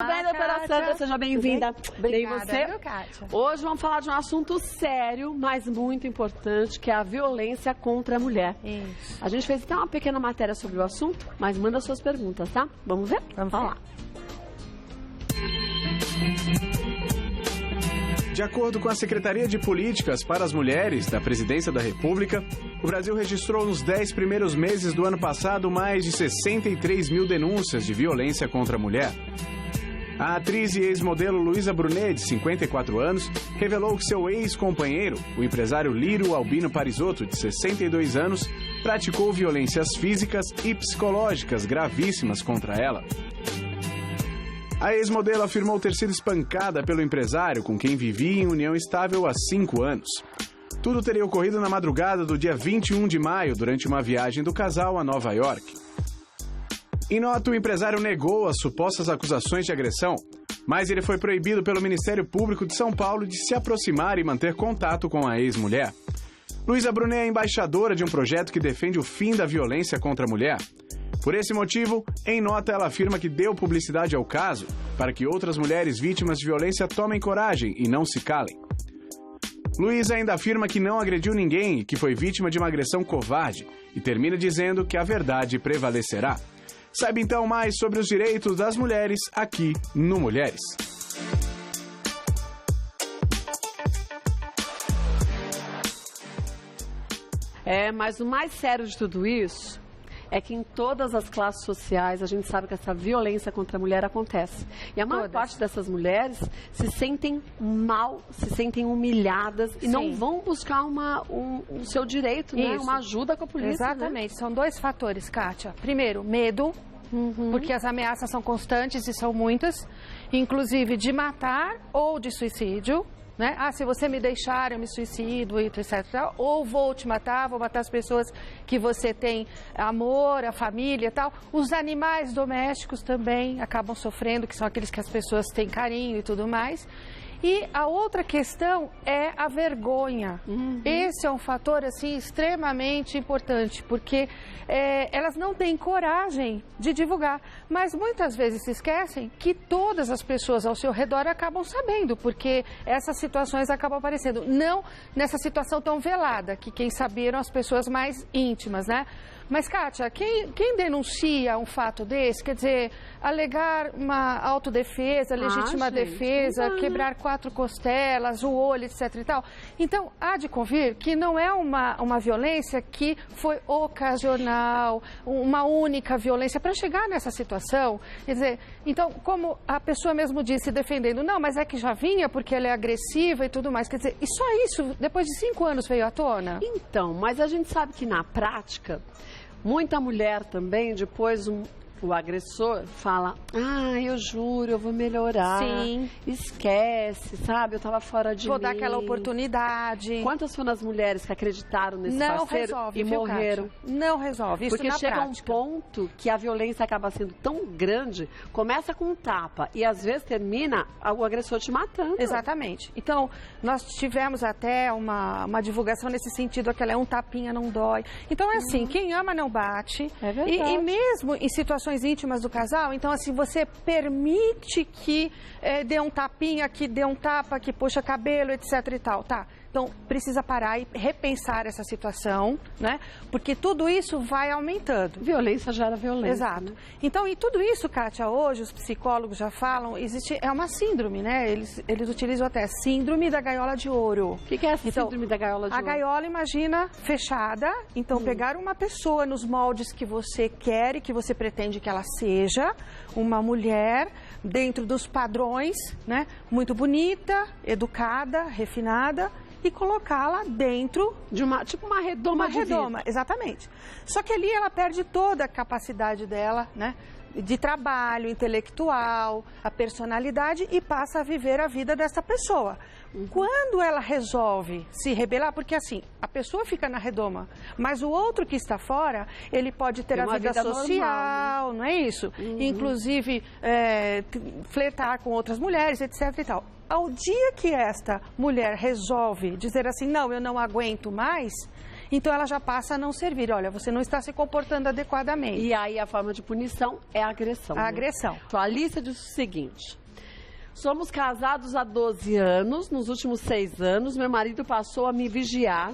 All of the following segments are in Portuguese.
Tudo bem, doutora Sandra? Seja bem-vinda. Obrigada, Você? viu, Kátia? Hoje vamos falar de um assunto sério, mas muito importante, que é a violência contra a mulher. Isso. A gente fez até uma pequena matéria sobre o assunto, mas manda suas perguntas, tá? Vamos ver? Vamos lá. De acordo com a Secretaria de Políticas para as Mulheres da Presidência da República, o Brasil registrou nos 10 primeiros meses do ano passado mais de 63 mil denúncias de violência contra a mulher. A atriz e ex-modelo Luísa Brunet, de 54 anos, revelou que seu ex-companheiro, o empresário Lírio Albino Parisotto, de 62 anos, praticou violências físicas e psicológicas gravíssimas contra ela. A ex-modelo afirmou ter sido espancada pelo empresário com quem vivia em união estável há 5 anos. Tudo teria ocorrido na madrugada do dia 21 de maio, durante uma viagem do casal a Nova York. Em nota, o empresário negou as supostas acusações de agressão, mas ele foi proibido pelo Ministério Público de São Paulo de se aproximar e manter contato com a ex-mulher. Luísa Brunet é embaixadora de um projeto que defende o fim da violência contra a mulher. Por esse motivo, em nota, ela afirma que deu publicidade ao caso para que outras mulheres vítimas de violência tomem coragem e não se calem. Luísa ainda afirma que não agrediu ninguém e que foi vítima de uma agressão covarde e termina dizendo que a verdade prevalecerá. Saiba então mais sobre os direitos das mulheres aqui no Mulheres. Mas o mais sério de tudo isso é que em todas as classes sociais a gente sabe que essa violência contra a mulher acontece. E a maior parte dessas mulheres se sentem mal, se sentem humilhadas e não vão buscar o seu direito, né? Uma ajuda com a polícia. Exatamente. Né? São dois fatores, Kátia. Primeiro, medo, porque as ameaças são constantes e são muitas, inclusive de matar ou de suicídio. Né? Se você me deixar, eu me suicido, etc. Ou vou te matar, vou matar as pessoas que você tem amor, a família e tal. Os animais domésticos também acabam sofrendo, que são aqueles que as pessoas têm carinho e tudo mais. E a outra questão é a vergonha. Esse é um fator assim extremamente importante, porque elas não têm coragem de divulgar, mas muitas vezes se esquecem que todas as pessoas ao seu redor acabam sabendo, porque essas situações acabam aparecendo. Não nessa situação tão velada, que quem sabia eram as pessoas mais íntimas, né? Mas, Kátia, quem denuncia um fato desse, quer dizer, alegar uma autodefesa, legítima defesa, quebrar 4 costelas, o olho, etc. e tal. Então, há de convir que não é uma violência que foi ocasional, uma única violência para chegar nessa situação. Quer dizer, então, como a pessoa mesmo disse, defendendo, não, mas é que já vinha porque ela é agressiva e tudo mais. Quer dizer, e só isso, depois de 5 anos, veio à tona? Então, mas a gente sabe que na prática, muita mulher também, depois o agressor fala, eu juro, eu vou melhorar. Sim. Esquece, sabe? Eu tava fora de mim. Vou dar aquela oportunidade. Quantas foram as mulheres que acreditaram nesse não parceiro resolve, e morreram? Kátia? Não resolve, isso porque na chega prática. um ponto que a violência acaba sendo tão grande, começa com um tapa e às vezes termina o agressor te matando. Exatamente. Então, nós tivemos até uma divulgação nesse sentido, aquela um tapinha não dói. Então, é assim, quem ama não bate. É verdade. E mesmo em situações íntimas do casal, então assim, você permite que dê um tapinha, que dê um tapa, que puxa cabelo, etc e tal, tá? Então, precisa parar e repensar essa situação, né? Porque tudo isso vai aumentando. Violência gera violência. Exato. Né? Então, e tudo isso, Kátia, hoje os psicólogos já falam, é uma síndrome, né? Eles utilizam até síndrome da gaiola de ouro. O que é essa síndrome da gaiola de ouro? A gaiola, imagina, fechada. Então, pegar uma pessoa nos moldes que você quer e que você pretende que ela seja, uma mulher dentro dos padrões, né? Muito bonita, educada, refinada, e colocá-la dentro de uma redoma de vida. Exatamente. Só que ali ela perde toda a capacidade dela, né? De trabalho, intelectual, a personalidade e passa a viver a vida dessa pessoa. Quando ela resolve se rebelar, porque assim, a pessoa fica na redoma, mas o outro que está fora, ele pode ter a vida social, normal, né? Não é isso? Inclusive, flertar com outras mulheres, etc e tal. Ao dia que esta mulher resolve dizer assim, não, eu não aguento mais, então ela já passa a não servir. Olha, você não está se comportando adequadamente. E aí a forma de punição é a agressão. A né? agressão. Então, a Alicia diz o seguinte: somos casados há 12 anos, nos últimos 6 anos, meu marido passou a me vigiar,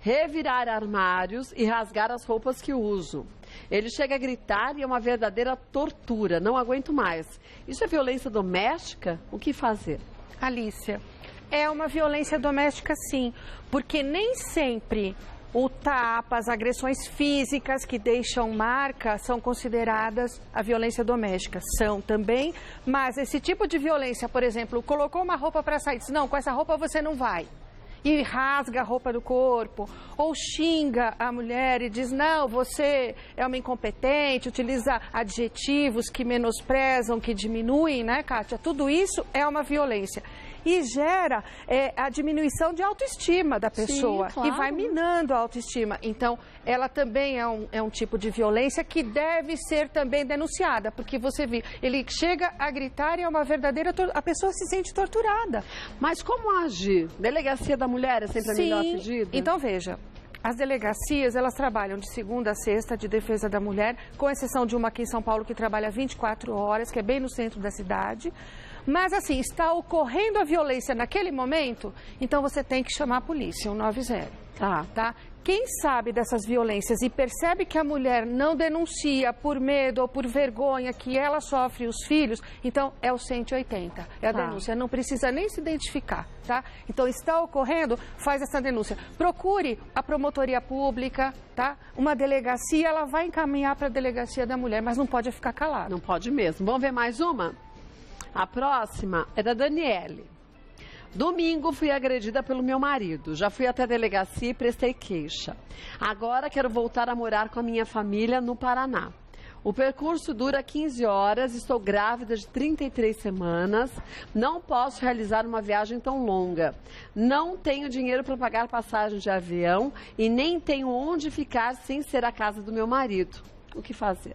revirar armários e rasgar as roupas que uso. Ele chega a gritar e é uma verdadeira tortura, não aguento mais. Isso é violência doméstica? O que fazer? Alícia, é uma violência doméstica sim, porque nem sempre o tapa, as agressões físicas que deixam marca são consideradas a violência doméstica. São também, mas esse tipo de violência, por exemplo, colocou uma roupa para sair, diz, não, com essa roupa você não vai. E rasga a roupa do corpo, ou xinga a mulher e diz, não, você é uma incompetente, utiliza adjetivos que menosprezam, que diminuem, né, Kátia? Tudo isso é uma violência. E gera a diminuição de autoestima da pessoa. Sim, claro. E vai minando a autoestima. Então, ela também é um tipo de violência que deve ser também denunciada, porque você vê, ele chega a gritar e é uma verdadeira... A pessoa se sente torturada. Mas como agir? Delegacia da mulher é sempre a melhor pedida? Então veja, as delegacias, elas trabalham de segunda a sexta de defesa da mulher, com exceção de uma aqui em São Paulo que trabalha 24 horas, que é bem no centro da cidade. Mas assim, está ocorrendo a violência naquele momento, então você tem que chamar a polícia, 190. Tá? Quem sabe dessas violências e percebe que a mulher não denuncia por medo ou por vergonha que ela sofre os filhos, então é o 180, é a denúncia, não precisa nem se identificar, tá? Então está ocorrendo, faz essa denúncia. Procure a promotoria pública, tá? Uma delegacia, ela vai encaminhar para a delegacia da mulher, mas não pode ficar calada. Não pode mesmo. Vamos ver mais uma? A próxima é da Daniele. Domingo fui agredida pelo meu marido. Já fui até a delegacia e prestei queixa. Agora quero voltar a morar com a minha família no Paraná. O percurso dura 15 horas, estou grávida de 33 semanas, não posso realizar uma viagem tão longa. Não tenho dinheiro para pagar passagem de avião e nem tenho onde ficar sem ser a casa do meu marido. O que fazer?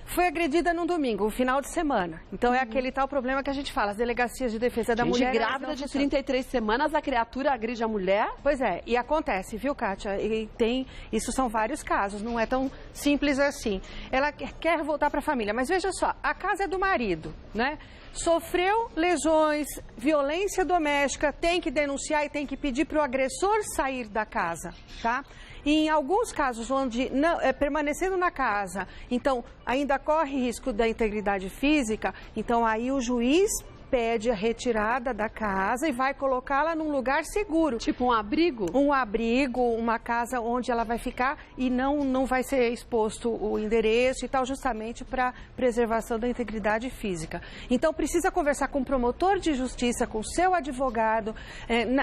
Foi agredida num domingo, um final de semana. Então é aquele tal problema que a gente fala, as delegacias de defesa da mulher... grávida de 33 semanas, a criatura agride a mulher? Pois é, e acontece, viu, Kátia? E isso são vários casos, não é tão simples assim. Ela quer voltar para a família, mas veja só, a casa é do marido, né? Sofreu lesões, violência doméstica, tem que denunciar e tem que pedir para o agressor sair da casa, tá? E em alguns casos onde, permanecendo na casa, então ainda corre risco da integridade física, então aí o juiz pede a retirada da casa e vai colocá-la num lugar seguro. Tipo um abrigo? Um abrigo, uma casa onde ela vai ficar e não vai ser exposto o endereço e tal, justamente para preservação da integridade física. Então, precisa conversar com o promotor de justiça, com o seu advogado,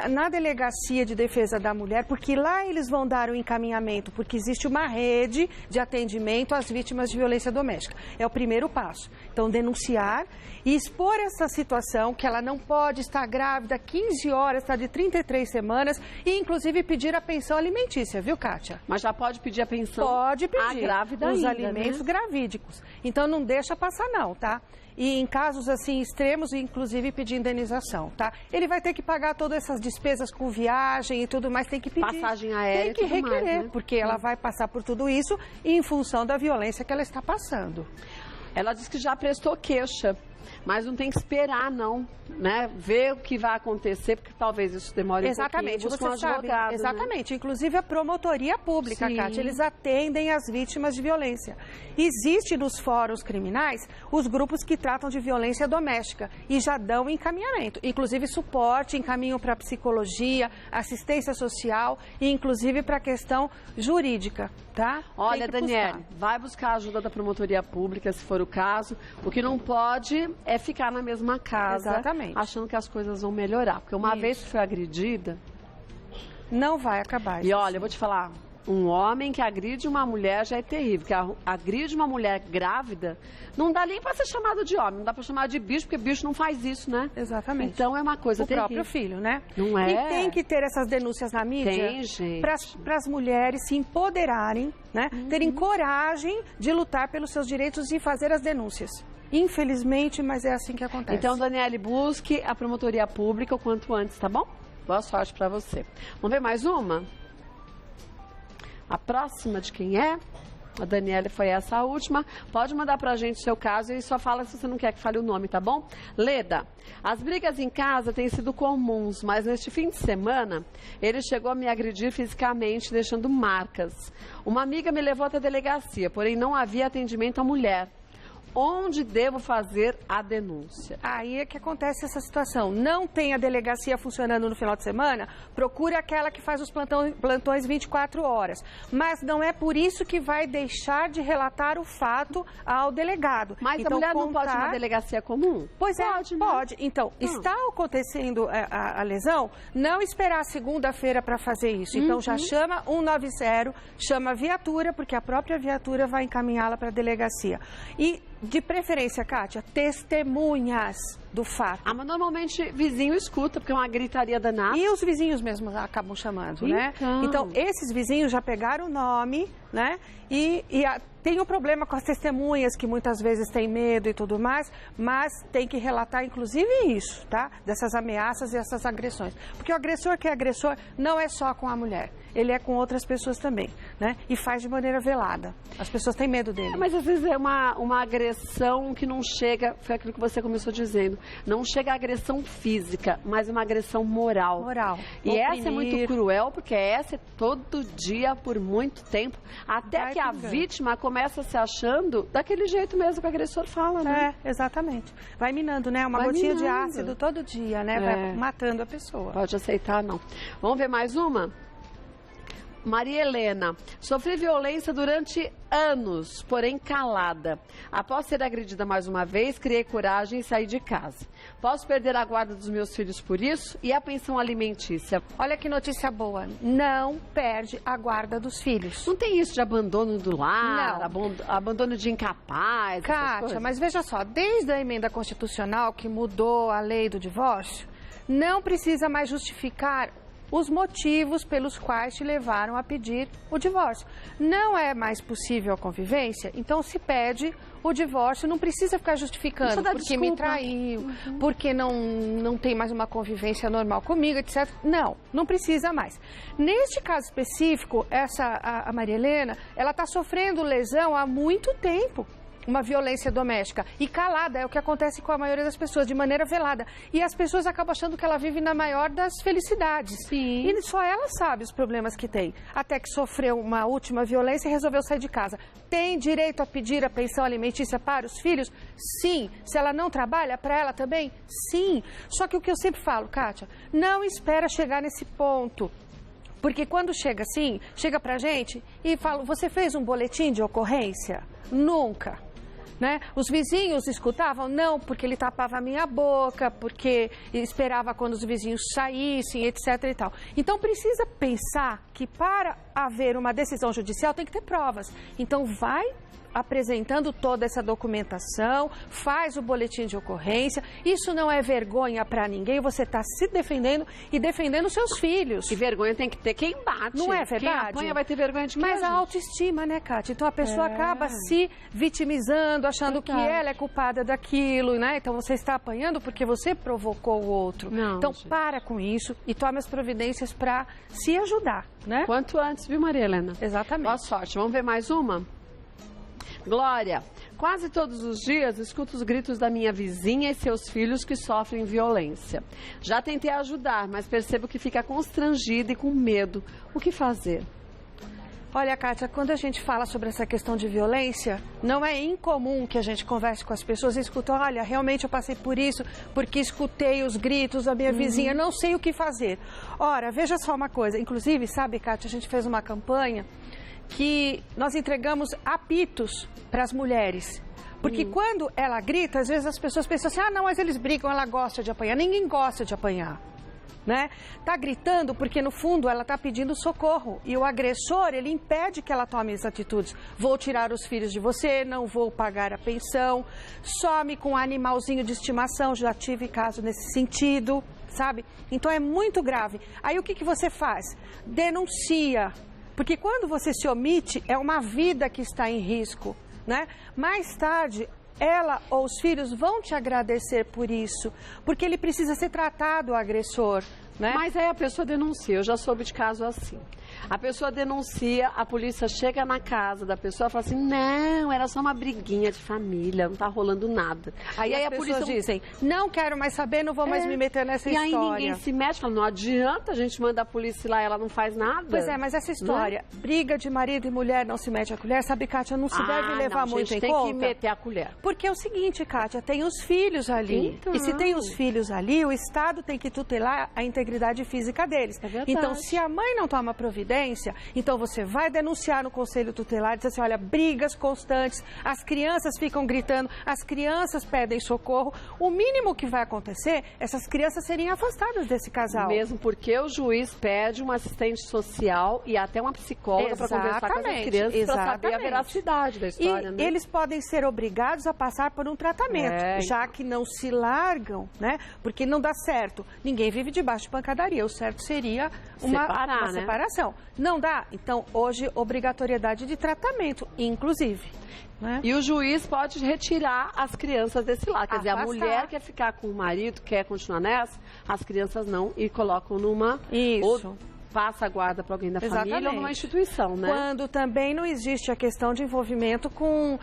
na delegacia de defesa da mulher, porque lá eles vão dar o encaminhamento, porque existe uma rede de atendimento às vítimas de violência doméstica. É o primeiro passo. Então, denunciar e expor essa situação, que ela não pode estar grávida 15 horas, está de 33 semanas, e inclusive pedir a pensão alimentícia, viu, Kátia? Mas já pode pedir a pensão? Pode pedir. A grávida os ainda, alimentos né? gravídicos. Então não deixa passar não, tá? E em casos assim extremos, inclusive pedir indenização, tá? Ele vai ter que pagar todas essas despesas com viagem e tudo mais, tem que pedir. Passagem aérea, tem que requerer, mais, né? porque ela vai passar por tudo isso em função da violência que ela está passando. Ela diz que já prestou queixa, mas não tem que esperar, não, né? Ver o que vai acontecer, porque talvez isso demore exatamente, um pouquinho. Você sabe, exatamente, né? Inclusive a promotoria pública, sim, Kátia, eles atendem as vítimas de violência. Existe nos fóruns criminais os grupos que tratam de violência doméstica e já dão encaminhamento, inclusive suporte, encaminham para psicologia, assistência social e inclusive para a questão jurídica, tá? Olha, Daniele, vai buscar a ajuda da promotoria pública, se for o caso. O que não pode é ficar na mesma casa, exatamente, achando que as coisas vão melhorar. Porque uma vez que foi agredida... Não vai acabar. E olha, eu vou te falar, um homem que agride uma mulher já é terrível. Que agride uma mulher grávida, não dá nem para ser chamado de homem, não dá para chamar de bicho, porque bicho não faz isso, né? Exatamente. Então é uma coisa terrível. O próprio filho, né? Não é? E tem que ter essas denúncias na mídia. Tem, gente. Para as mulheres se empoderarem, né? Terem coragem de lutar pelos seus direitos e fazer as denúncias. Infelizmente, mas é assim que acontece. Então, Daniele, busque a promotoria pública o quanto antes, tá bom? Boa sorte para você. Vamos ver mais uma? A próxima de quem é? A Daniela foi essa a última. Pode mandar pra gente o seu caso e só fala se você não quer que fale o nome, tá bom? Leda, as brigas em casa têm sido comuns, mas neste fim de semana ele chegou a me agredir fisicamente, deixando marcas. Uma amiga me levou até a delegacia, porém não havia atendimento à mulher. Onde devo fazer a denúncia? Aí é que acontece essa situação. Não tem a delegacia funcionando no final de semana, procure aquela que faz os plantões 24 horas. Mas não é por isso que vai deixar de relatar o fato ao delegado. Mas então, a mulher não pode ir na delegacia comum? Pois pode, é, pode. Então, está acontecendo a lesão, não esperar a segunda-feira para fazer isso. Então, já chama 190, chama a viatura, porque a própria viatura vai encaminhá-la para a delegacia. E de preferência, Kátia, testemunhas do fato. Ah, mas normalmente vizinho escuta, porque é uma gritaria danada. E os vizinhos mesmo acabam chamando, né? Então, esses vizinhos já pegaram o nome, né? Tem um problema com as testemunhas, que muitas vezes têm medo e tudo mais, mas tem que relatar, inclusive, isso, tá? Dessas ameaças e essas agressões. Porque o agressor que é agressor não é só com a mulher, ele é com outras pessoas também, né? E faz de maneira velada. As pessoas têm medo dele. Mas às vezes é uma agressão que não chega, foi aquilo que você começou dizendo, não chega a agressão física, mas uma agressão moral. Moral. E essa é muito cruel, porque essa é todo dia, por muito tempo, até que a vítima começa se achando daquele jeito mesmo que o agressor fala, né? É, exatamente. Vai minando, né? Uma gotinha de ácido todo dia, né? Vai matando a pessoa. Pode aceitar, não. Vamos ver mais uma? Maria Helena, sofri violência durante anos, porém calada. Após ser agredida mais uma vez, criei coragem e saí de casa. Posso perder a guarda dos meus filhos por isso? E a pensão alimentícia? Olha que notícia boa, não perde a guarda dos filhos. Não tem isso de abandono do lar, abandono de incapaz, Kátia, mas veja só, desde a emenda constitucional que mudou a lei do divórcio, não precisa mais justificar os motivos pelos quais te levaram a pedir o divórcio. Não é mais possível a convivência, então se pede o divórcio, não precisa ficar justificando porque me traiu, porque não tem mais uma convivência normal comigo, etc. Não precisa mais. Neste caso específico, a Maria Helena, ela está sofrendo lesão há muito tempo. Uma violência doméstica. E calada, é o que acontece com a maioria das pessoas, de maneira velada. E as pessoas acabam achando que ela vive na maior das felicidades. Sim. E só ela sabe os problemas que tem. Até que sofreu uma última violência e resolveu sair de casa. Tem direito a pedir a pensão alimentícia para os filhos? Sim. Se ela não trabalha, para ela também? Sim. Só que o que eu sempre falo, Kátia, não espera chegar nesse ponto. Porque quando chega assim, chega pra gente e fala, você fez um boletim de ocorrência? Nunca. Né? Os vizinhos escutavam? Não, porque ele tapava a minha boca, porque esperava quando os vizinhos saíssem, etc. e tal. Então, precisa pensar que para haver uma decisão judicial tem que ter provas. Então, vai apresentando toda essa documentação, faz o boletim de ocorrência. Isso não é vergonha para ninguém, você está se defendendo e defendendo seus filhos. Que vergonha tem que ter quem bate. Não é verdade? Quem apanha vai ter vergonha de quem? Mas a autoestima, né, Kátia? Então a pessoa acaba se vitimizando, achando que ela é culpada daquilo, né? Então você está apanhando porque você provocou o outro. Não, então gente, para com isso e tome as providências para se ajudar, né? Quanto antes, viu, Maria Helena? Exatamente. Boa sorte. Vamos ver mais uma? Glória, quase todos os dias escuto os gritos da minha vizinha e seus filhos que sofrem violência. Já tentei ajudar, mas percebo que fica constrangida e com medo. O que fazer? Olha, Kátia, quando a gente fala sobre essa questão de violência, não é incomum que a gente converse com as pessoas e escute, olha, realmente eu passei por isso, porque escutei os gritos da minha vizinha, não sei o que fazer. Ora, veja só uma coisa, inclusive, sabe, Kátia, a gente fez uma campanha que nós entregamos apitos para as mulheres. Porque quando ela grita, às vezes as pessoas pensam assim, ah, não, mas eles brigam, ela gosta de apanhar. Ninguém gosta de apanhar, né? Tá gritando porque, no fundo, ela tá pedindo socorro. E o agressor, ele impede que ela tome as atitudes. Vou tirar os filhos de você, não vou pagar a pensão, some com um animalzinho de estimação, já tive caso nesse sentido, sabe? Então é muito grave. Aí o que você faz? Denuncia. Porque quando você se omite, é uma vida que está em risco, né? Mais tarde, ela ou os filhos vão te agradecer por isso, porque ele precisa ser tratado, o agressor, né? Mas aí a pessoa denuncia, eu já soube de caso assim. A pessoa denuncia, a polícia chega na casa da pessoa e fala assim, não, era só uma briguinha de família, não tá rolando nada. Aí a pessoa dizem, não quero mais saber, não vou mais me meter nessa história. E aí ninguém se mete, fala, não adianta, a gente manda a polícia lá, ela não faz nada. Pois é, mas essa história, briga de marido e mulher, não se mete a colher, sabe, Kátia, não se deve levar muito em conta. Tem que meter a colher. Porque é o seguinte, Kátia, tem os filhos ali. Então. E se tem os filhos ali, o Estado tem que tutelar a integridade física deles. É verdade. Então, se a mãe não toma providência, então você vai denunciar no Conselho Tutelar, diz assim, olha, brigas constantes, as crianças ficam gritando, as crianças pedem socorro. O mínimo que vai acontecer, essas crianças serem afastadas desse casal. Mesmo porque o juiz pede uma assistente social e até uma psicóloga para conversar com as crianças para saber a veracidade da história. E eles podem ser obrigados a passar por um tratamento, já que não se largam, né? Porque não dá certo. Ninguém vive debaixo de pancadaria. O certo seria uma separação. Não dá? Então, hoje, obrigatoriedade de tratamento, inclusive. Né? E o juiz pode retirar as crianças desse lado. Quer dizer, a mulher quer ficar com o marido, quer continuar nessa, as crianças não, e colocam numa... Isso. Passa a guarda para alguém da família ou numa instituição, né? Quando também não existe a questão de envolvimento com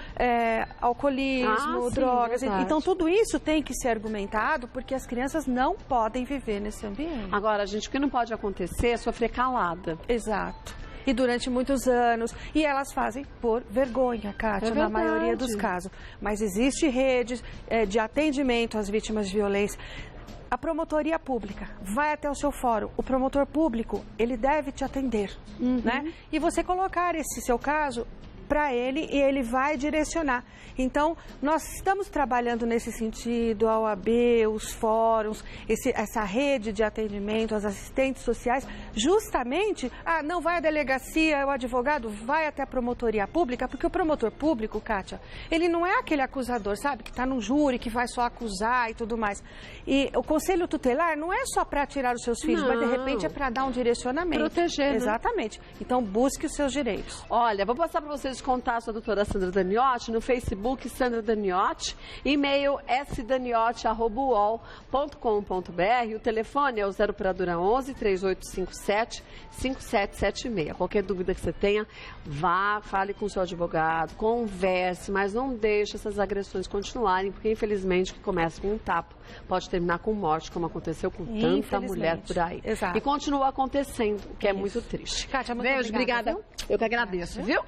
alcoolismo, drogas. Verdade. Então, tudo isso tem que ser argumentado porque as crianças não podem viver nesse ambiente. Agora, gente, o que não pode acontecer é sofrer calada. Exato. E durante muitos anos. E elas fazem por vergonha, Kátia, na maioria dos casos. Mas existe redes de atendimento às vítimas de violência. A promotoria pública vai até o seu fórum. O promotor público, ele deve te atender, né? E você colocar esse seu caso para ele e ele vai direcionar. Então, nós estamos trabalhando nesse sentido, a OAB, os fóruns, essa rede de atendimento, as assistentes sociais, justamente, não vai à delegacia, o advogado vai até a promotoria pública, porque o promotor público, Kátia, ele não é aquele acusador, sabe, que está num júri, que vai só acusar e tudo mais. E o Conselho Tutelar não é só para tirar os seus filhos, mas de repente é para dar um direcionamento. Proteger, exatamente. Então, busque os seus direitos. Olha, vou passar para vocês contato da doutora Sandra Daniotti no Facebook Sandra Daniotti, e-mail sdaniotti@uol.com.br, o telefone é o 0 operadora 11 3857 5776. Qualquer dúvida que você tenha, vá, fale com o seu advogado, converse, mas não deixe essas agressões continuarem, porque infelizmente o que começa com um tapa pode terminar com morte, como aconteceu com tanta mulher por aí. Exato. E continua acontecendo, o que é muito triste. Kátia, muito obrigada. Eu que agradeço, viu?